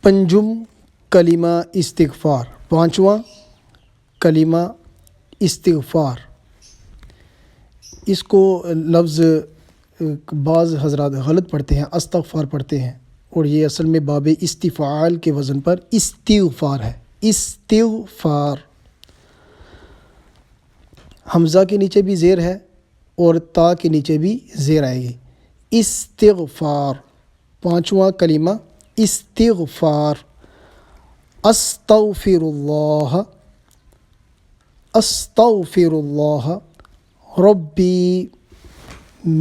پنجم کلمہ استغفار، پانچواں کلمہ استغفار۔ اس کو لفظ بعض حضرات غلط پڑھتے ہیں، استغفار پڑھتے ہیں، اور یہ اصل میں باب استفعال کے وزن پر استغفار ہے۔ استغفار، حمزہ کے نیچے بھی زیر ہے اور تا کے نیچے بھی زیر آئے گی۔ استغفار، پانچواں کلمہ استغفار۔ استغفر اللہ، استغفر اللہ ربی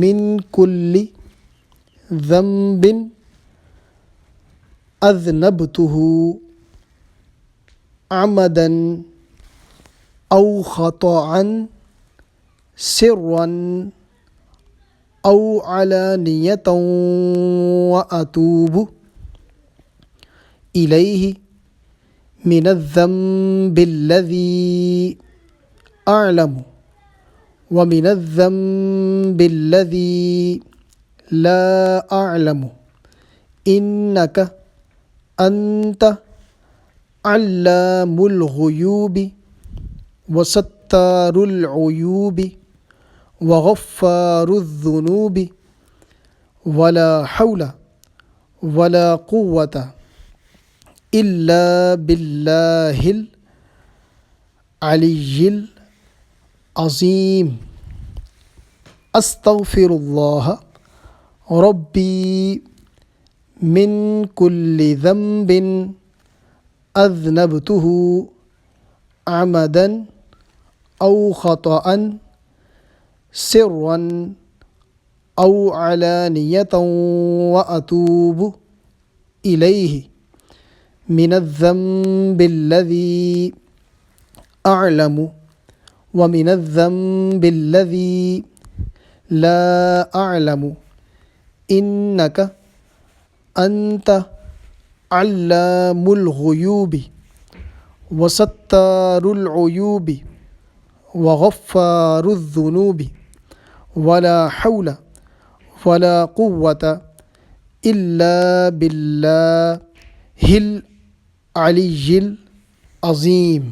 من کل ذنب اذنبتہ عمدا او خطأ سرا او علانیۃ واتوب الیہ من الذنب الذی اعلم ومن الذنب الذی لا اعلم انک انت علام الغیوب وستار العیوب وغفار الذنوب ولا حول ولا قوة الا باللہ العلی العظیم۔ استغفر اللہ ربی من کل ذنب اذنبتہ عمدا او خطأ سرا او علانیۃ واتوب الیہ من الذنب الذی اعلم ومن الذنب الذی لا اعلم انک انت علام الغیوب وستار العیوب وغفار الذنوب ولا حول ولا قوة الا باللہ العلی العظیم۔